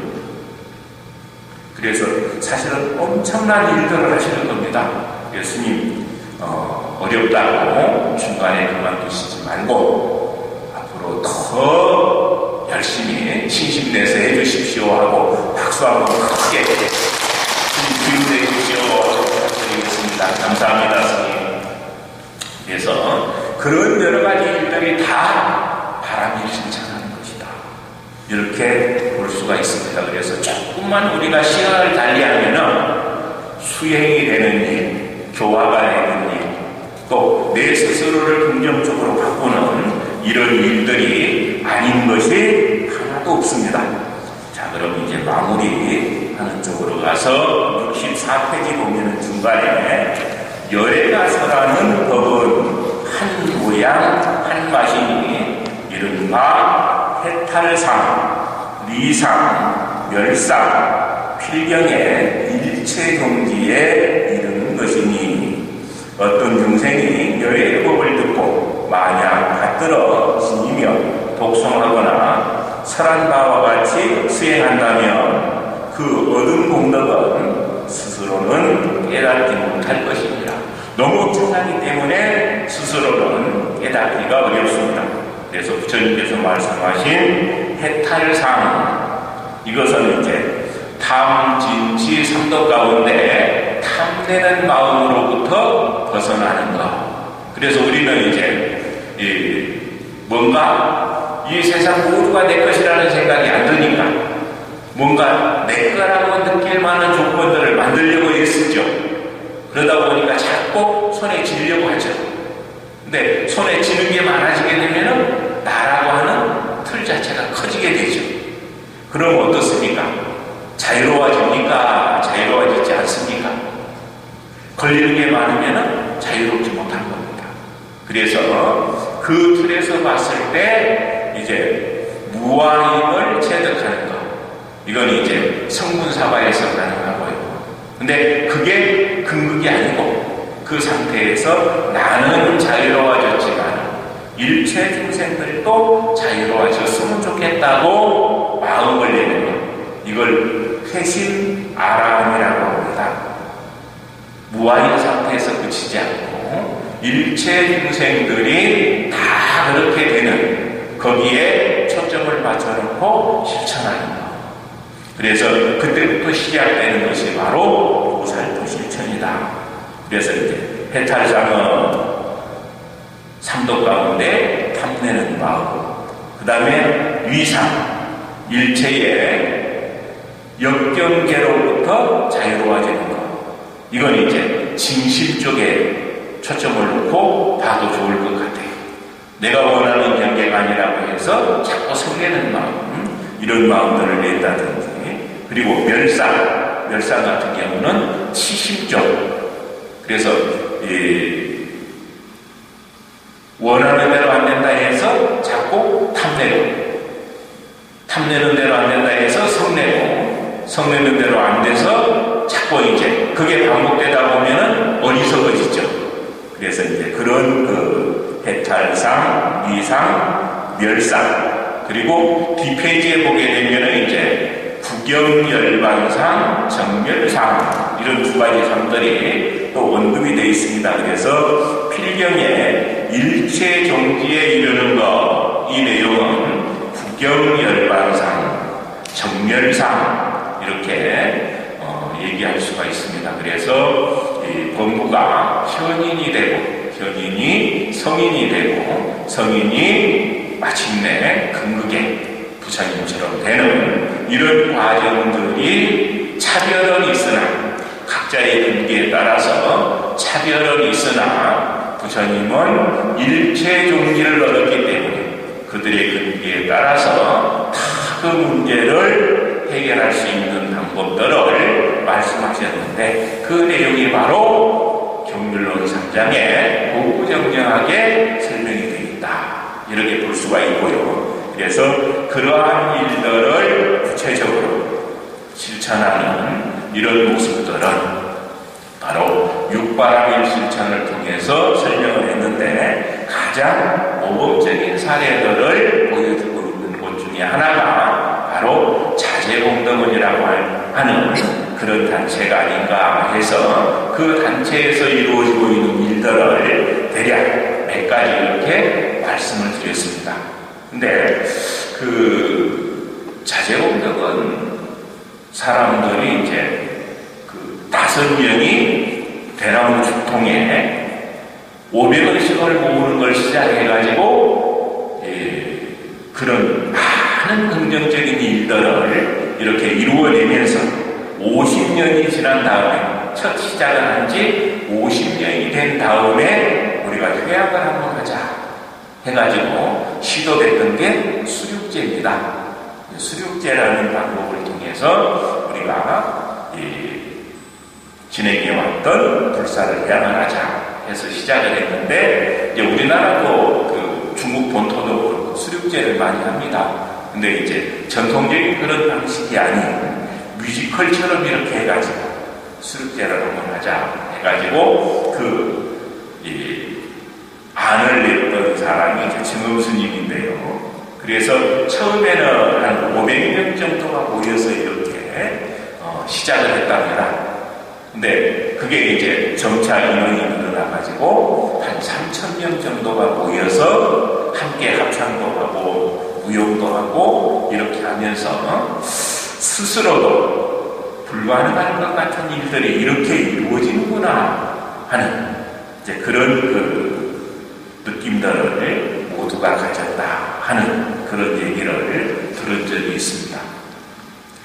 그래서 사실은 엄청난 일들을 하시는 겁니다. 예수님 어렵다고 중간에 그만두시지 말고 앞으로 더 열심히 신심내서 해주십시오 하고 박수 한번 크게 기울여 주십시오. 부탁드리겠습니다. 감사합니다, 스님. 그래서 그런 여러 가지 일들이 다 바람이 신청하는 것이다. 이렇게 볼 수가 있습니다. 그래서 조금만 우리가 시간을 달리하면은 수행이 되는 일, 교화가 되는 일, 또 내 스스로를 긍정적으로 바꾸는 이런 일들이 아닌 것이 하나도 없습니다. 자, 그럼 이제 마무리하는 쪽으로 가서 64페이지 보면은 중간에 열애가서라는 법은 한 모양 한 맛이니 이른바 해탈상, 리상, 멸상, 필경의 일체경지에 이르는 것이니, 어떤 중생이 열애의 법을 듣고 만약 받들어 지니며 독송하거나 설한 바와 같이 수행한다면 그 얻은 공덕은 스스로는 깨닫지 못할 것입니다. 너무 착하기 때문에 스스로는 깨닫기가 어렵습니다. 그래서 부처님께서 말씀하신 해탈상, 이것은 이제 탐진치 삼도 가운데 탐내는 마음으로부터 벗어나는 것. 그래서 우리는 이제 뭔가 이 세상 모두가 내 것이라는 생각이 안 드니까 뭔가 내 거라고 느낄 만한 조건들을 만들려고 애쓰죠. 그러다 보니까 자꾸 손에 쥐려고 하죠. 근데 손에 쥐는 게 많아지게 되면은 나라고 하는 틀 자체가 커지게 되죠. 그럼 어떻습니까? 자유로워집니까? 자유로워지지 않습니까? 걸리는 게 많으면은 자유롭지 못한 겁니다. 그래서 그 틀에서 봤을 때 이제 무아힘을 체득하는 것, 이건 이제 성분사바에서 가능하고요. 근데 그게 근극이 아니고 그 상태에서 나는 자유로워졌지만 일체 중생들도 자유로워졌으면 좋겠다고 마음을 내는 것, 이걸 회심 아라함이라고 합니다. 무아인 상태에서 그치지 않고 일체 중생들이 다 그렇게 되는 거기에 초점을 맞춰놓고 실천하는 것. 그래서 그때부터 시작되는 것이 바로 보살도 실천이다. 그래서 이제 해탈상은 삼도 가운데 탐내는 마음, 그 다음에 위상, 일체의 역경계로부터 자유로워지는 것, 이건 이제 진심 쪽에 초점을 놓고 봐도 좋을 것 같아요. 내가 원하는 경계가 아니라고 해서 자꾸 설레는 마음, 이런 마음들을 낸다든지, 그리고 멸상 같은 경우는 치심적, 그래서 원하는 대로 안 된다 해서 자꾸 탐내는 대로 안 된다 해서 성내는 대로 안 돼서 자꾸 이제 그게 반복되다 보면은 어리석어지죠. 그래서 이제 그런 그 해탈상, 위상, 멸상, 그리고 뒷페이지에 보게 되면은 이제 구경열반상, 정멸상, 이런 두 가지 상들이 또 언급이 되어 있습니다. 그래서 필경에 일체 종지에 이르는 것, 이 내용은 구경열반상, 정멸상, 이렇게 얘기할 수가 있습니다. 그래서 이 법무가 현인이 되고, 현인이 성인이 되고, 성인이 마침내 근극에 부처님처럼 되는 이런 과정들이 차별은 있으나, 각자의 근기에 따라서 차별은 있으나 부처님은 일체 종지를 얻었기 때문에 그들의 근기에 따라서 다 그 문제를 해결할 수 있는 방법들을 말씀하셨는데, 그 내용이 바로 경률론 3장에 고구정정하게 설명이 되어 있다, 이렇게 볼 수가 있고요. 그래서 그러한 일들을 구체적으로 실천하는 이런 모습들은 바로 육바라밀 실천을 통해서 설명을 했는데, 가장 모범적인 사례들을 보여주고 있는 곳 중에 하나가 바로 자제공덕원이라고 하는 그런 단체가 아닌가 해서, 그 단체에서 이루어지고 있는 일들을 대략 몇 가지 이렇게 말씀을 드렸습니다. 근데 그 자제공덕은 사람들이 이제 그 5명이 대나무 죽통에 500원씩을 모으는 걸 시작해가지고 그런 많은 긍정적인 일들을 이렇게 이루어내면서 50년이 지난 다음에, 첫 시작을 한 지 50년이 된 다음에 우리가 회학을 한번 하자 해가지고 시도됐던 게 수륙제입니다. 수륙제라는 방법을 통해서 우리가 진행해왔던 불사를 향하자 해서 시작을 했는데, 이제 우리나라도 그 중국 본토도 그렇고 수륙제를 많이 합니다. 근데 이제 전통적인 그런 방식이 아닌 뮤지컬처럼 이렇게 해가지고 수륙제를 한번 하자 해가지고 안을 냈던 사람이 이제 증엄스님인데요. 그래서 처음에는 한 500명 정도가 모여서 이렇게 시작을 했답니다. 근데 그게 이제 점차 인원이 늘어나가지고 한 3,000명 정도가 모여서 함께 합창도 하고 무용도 하고 이렇게 하면서 스스로도 불가능한 것 같은 일들이 이렇게 이루어지는구나 하는 이제 그런 느낌들을 모두가 가졌다 하는 그런 얘기를 들은 적이 있습니다.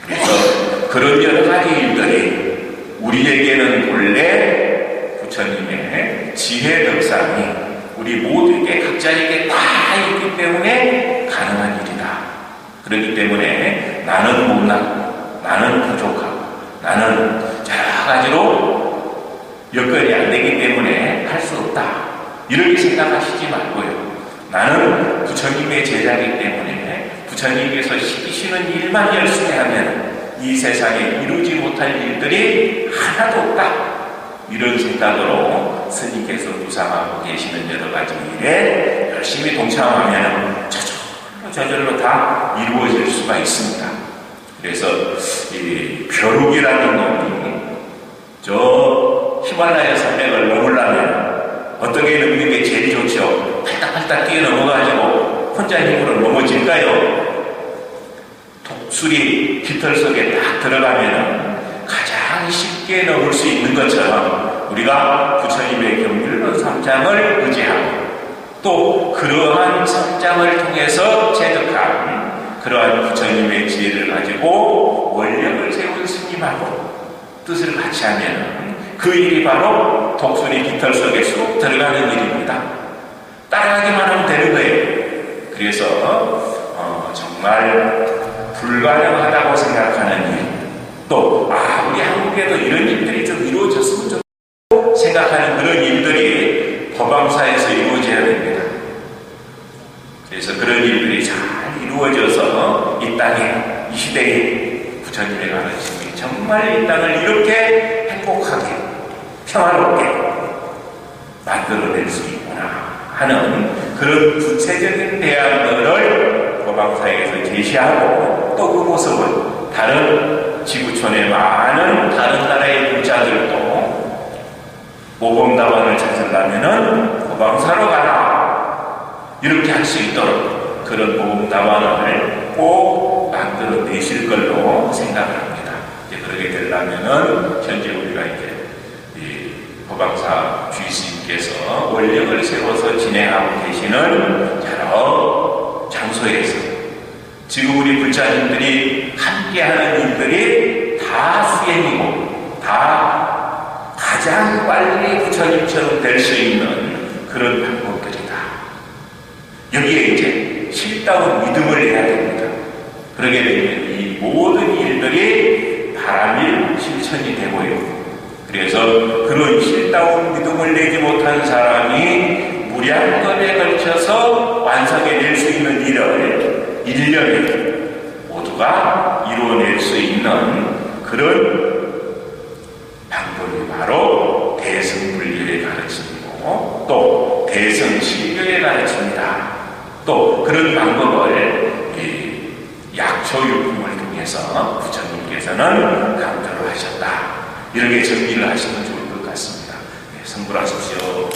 그래서 그런 여러 가지 일들이 우리에게는 본래 부처님의 지혜 덕상이 우리 모두에게 각자에게 다 있기 때문에 가능한 일이다. 그렇기 때문에 나는 못나고 나는 부족하고 나는 여러 가지로 여건이 안 되기 때문에 할 수 없다. 이렇게 생각하시지 말고요. 나는 부처님의 제자이기 때문에 부처님께서 시키시는 일만 열심히 하면 이 세상에 이루지 못할 일들이 하나도 없다. 이런 생각으로 스님께서 구상하고 계시는 여러 가지 일에 열심히 동참하면 저절로 다 이루어질 수가 있습니다. 그래서 이 벼룩이라는 놈이 저 히말라야 산맥을 넘으려면 어떻게 넘는 게 제일 좋죠? 팔딱팔딱 뛰어넘어가지고 혼자 힘으로 넘어질까요? 독수리 깃털 속에 딱 들어가면 가장 쉽게 넘을 수 있는 것처럼 우리가 부처님의 경륜론 3장을 의지하고 또 그러한 3장을 통해서 체득한 그러한 부처님의 지혜를 가지고 원력을 세운 스님하고 뜻을 같이 하면 그 일이 바로 독수리 깃털 속에 쑥 들어가는 일입니다. 따라하기만 하면 되는 거예요. 그래서 정말 불가능하다고 생각하는 일, 또 우리 한국에도 이런 일들이 좀 이루어졌으면 좋겠다고 생각하는 그런 일들이 법왕사에서 이루어져야 됩니다. 그래서 그런 일들이 잘 이루어져서 이 땅에, 이 시대에 부처님의 가르침이 정말 이 땅을 이렇게 행복하게 평화롭게 만들어낼 수 있구나 하는 그런 구체적인 대안들을 법왕사에서 제시하고 또 그 모습을 다른 지구촌의 많은 다른 나라의 불자들도 모범답안을 찾으려면은 법왕사로 가라 이렇게 할 수 있도록 그런 모범답안을 꼭 만들어내실 걸로 생각을 합니다. 이제 그렇게 되려면은 현재 우리가 이제 법왕사 주의스님께서 원력을 세워서 진행하고 계시는 여러 장소에서 지금 우리 불자님들이 함께하는 일들이 다 수행이고 다 가장 빨리 부처님처럼 될 수 있는 그런 방법들이다. 여기에 이제 실다운 믿음을 해야 됩니다. 그러게 되면 이 모든 일들이 바람일 실천이 되고요. 그래서 그런 실다운 믿음을 내지 못한 사람이 무량겁에 걸쳐서 완성해낼 수 있는 일을 1년에 모두가 이루어낼 수 있는 그런 방법이 바로 대승불교의 가르침이고 또 대승신교의 가르침이다. 또 그런 방법을 약초육품을 통해서 부처님께서는 강조를 하셨다. 이렇게 정리를 하시면 좋을 것 같습니다. 네, 성불하십시오.